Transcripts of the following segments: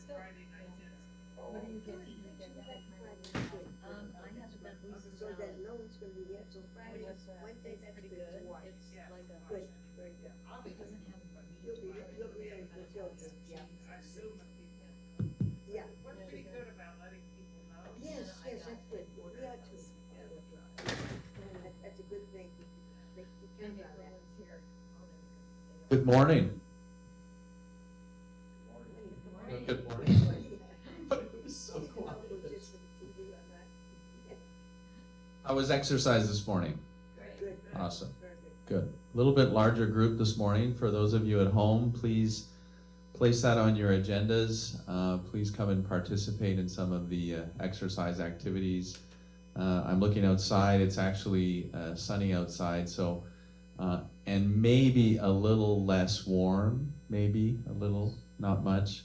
Friday night is. What do you get to eat at the I have the bamboo So that salad. loan's gonna be there, so Friday, Wednesday, It's that's pretty good good. to watch. It's Yeah, like a, Good, very good. I'll be it doesn't have meat. You'll be in Brazil, yeah. I assume that people, Yeah. we're pretty good about letting people know. Yes, yes, that's good. We are too. That's a good thing. They care about that. Here. Good morning. Good morning. So cool. How was exercise this morning? Good. Awesome. Very good. Good. A little bit larger group this morning. For those of you at home, please place that on your agendas. Please come and participate in some of the exercise activities. I'm looking outside. It's actually sunny outside, so and maybe a little less warm, maybe a little, not much.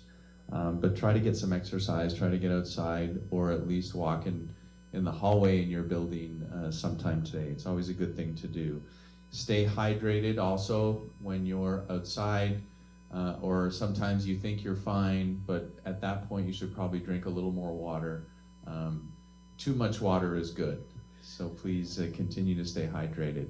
But try to get some exercise, try to get outside, or at least walk in the hallway in your building sometime today. It's always a good thing to do. Stay hydrated also when you're outside, or sometimes you think you're fine, but at that point you should probably drink a little more water. Too much water is good, so please continue to stay hydrated.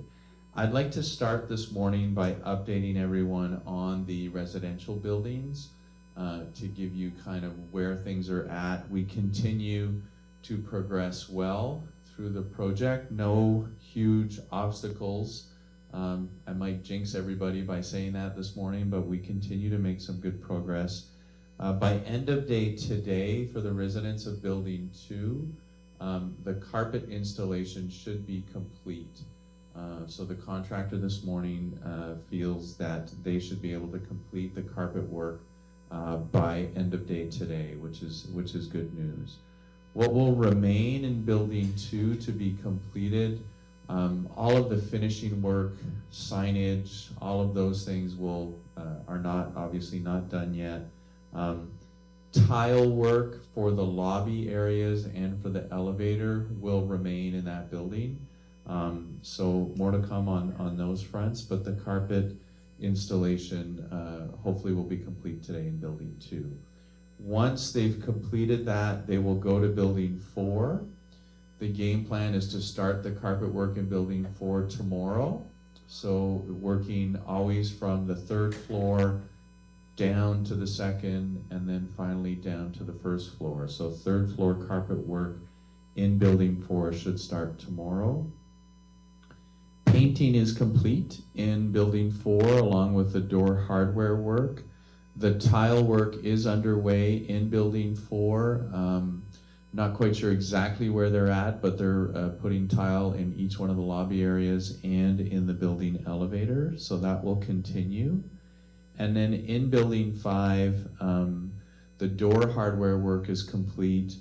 I'd like to start this morning by updating everyone on the residential buildings. To give you kind of where things are at. We continue to progress well through the project. No huge obstacles. I might jinx everybody by saying that this morning, but we continue to make some good progress. By end of day today, for the residents of Building 2, the carpet installation should be complete. So the contractor this morning feels that they should be able to complete the carpet work by end of day today, which is good news. What will remain in Building 2 to be completed, all of the finishing work, signage, all of those things are obviously not done yet. Tile work for the lobby areas and for the elevator will remain in that building. So more to come on those fronts, but the carpet installation hopefully will be complete today in Building 2. Once they've completed that, they will go to Building 4. The game plan is to start the carpet work in Building 4 tomorrow. So working always from the 3rd floor down to the 2nd, and then finally down to the 1st floor. So 3rd floor carpet work in Building 4 should start tomorrow. Painting is complete in Building 4 along with the door hardware work. The tile work is underway in Building 4. Not quite sure exactly where they're at, but they're putting tile in each one of the lobby areas and in the building elevator, so that will continue. And then in Building 5, the door hardware work is complete.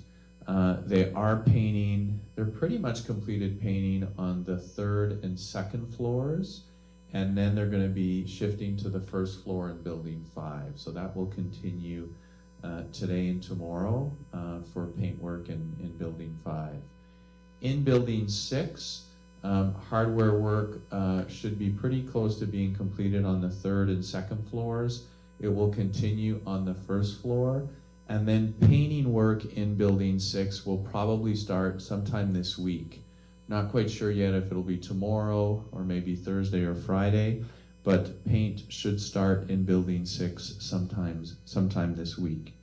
They are painting, they're pretty much completed painting on the 3rd and 2nd floors, and then they're going to be shifting to the 1st floor in Building 5. So that will continue today and tomorrow for paint work in Building 5. In Building 6, hardware work should be pretty close to being completed on the 3rd and 2nd floors. It will continue on the 1st floor. And then painting work in Building 6 will probably start sometime this week. Not quite sure yet if it'll be tomorrow or maybe Thursday or Friday, but paint should start in Building 6 sometime this week.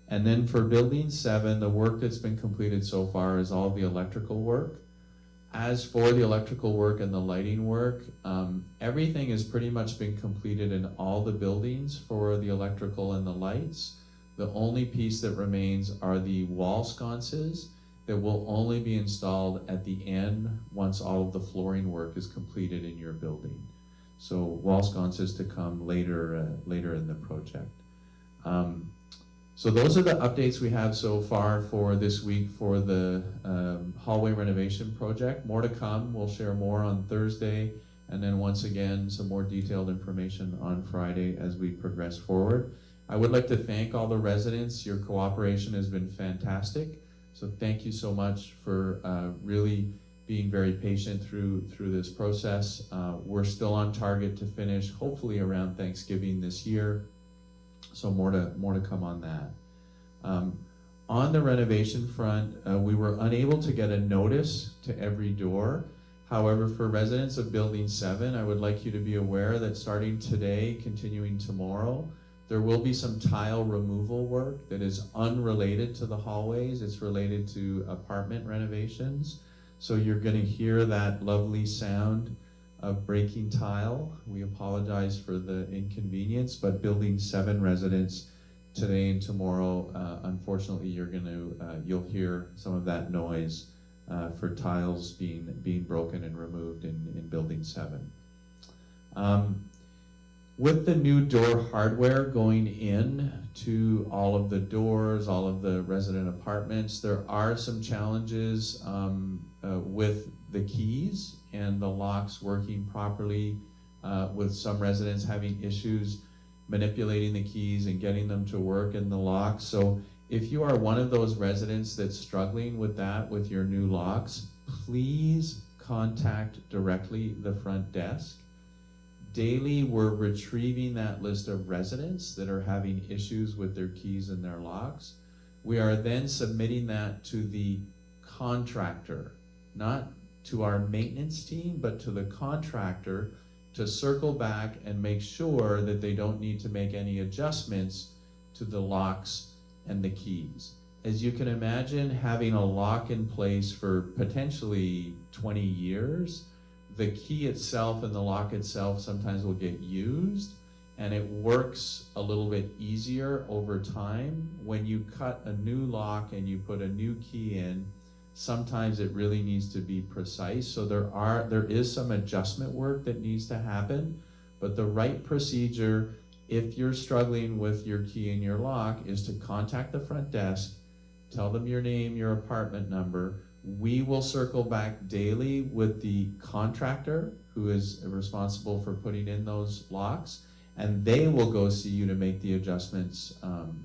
And then for Building 7, the work that's been completed so far is all the electrical work. As for the electrical work and the lighting work, everything has pretty much been completed in all the buildings for the electrical and the lights. The only piece that remains are the wall sconces that will only be installed at the end once all of the flooring work is completed in your building. So wall sconces to come later in the project. So those are the updates we have so far for this week for the hallway renovation project. More to come. We'll share more on Thursday, and then once again some more detailed information on Friday as we progress forward. I would like to thank all the residents. Your cooperation has been fantastic. So thank you so much for really being very patient through this process. We're still on target to finish hopefully around Thanksgiving this year. So more to come on that. On the renovation front, we were unable to get a notice to every door. However, for residents of Building 7, I would like you to be aware that starting today, continuing tomorrow, there will be some tile removal work that is unrelated to the hallways. It's related to apartment renovations. So you're going to hear that lovely sound of breaking tile. We apologize for the inconvenience, but Building 7 residents today and tomorrow, unfortunately, you'll hear some of that noise for tiles being broken and removed in Building 7. With the new door hardware going in to all of the doors, all of the resident apartments, there are some challenges with the keys and the locks working properly, with some residents having issues manipulating the keys and getting them to work in the locks. So if you are one of those residents that's struggling with that with your new locks, please contact directly the front desk. Daily, we're retrieving that list of residents that are having issues with their keys and their locks. We are then submitting that to the contractor, not to our maintenance team, but to the contractor to circle back and make sure that they don't need to make any adjustments to the locks and the keys. As you can imagine, having a lock in place for potentially 20 years, the key itself and the lock itself sometimes will get used, and it works a little bit easier over time. When you cut a new lock and you put a new key in, sometimes it really needs to be precise. So there is some adjustment work that needs to happen, but the right procedure, if you're struggling with your key and your lock, is to contact the front desk, tell them your name, your apartment number. We will circle back daily with the contractor who is responsible for putting in those locks, and they will go see you to make the adjustments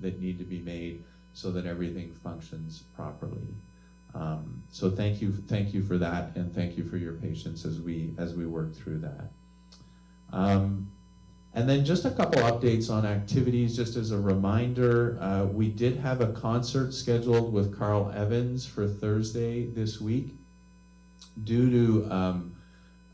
that need to be made so that everything functions properly. So thank you for that, and thank you for your patience as we work through that. And then just a couple updates on activities, just as a reminder. We did have a concert scheduled with Carl Evans for Thursday this week. Due to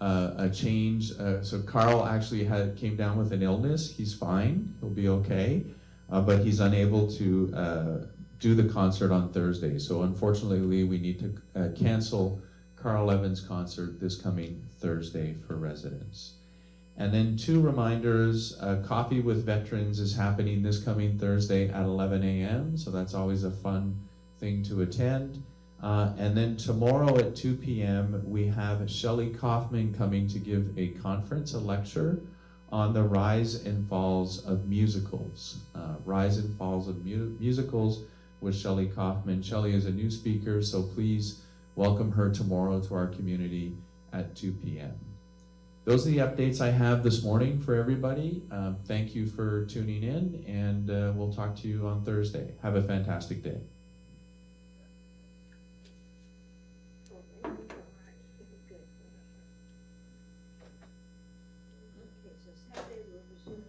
a change, so Carl actually came down with an illness. He's fine, he'll be okay, but he's unable to do the concert on Thursday. So unfortunately, we need to cancel Carl Evans' concert this coming Thursday for residents. And then 2 reminders, Coffee with Veterans is happening this coming Thursday at 11 a.m., so that's always a fun thing to attend. And then tomorrow at 2 p.m., we have Shelley Kaufman coming to give a conference, a lecture, on the rise and falls of musicals. Rise and falls of musicals with Shelley Kaufman. Shelley is a new speaker, so please welcome her tomorrow to our community at 2 p.m. Those are the updates I have this morning for everybody. Thank you for tuning in, and we'll talk to you on Thursday. Have a fantastic day. Good. Okay, so Saturday we'll resume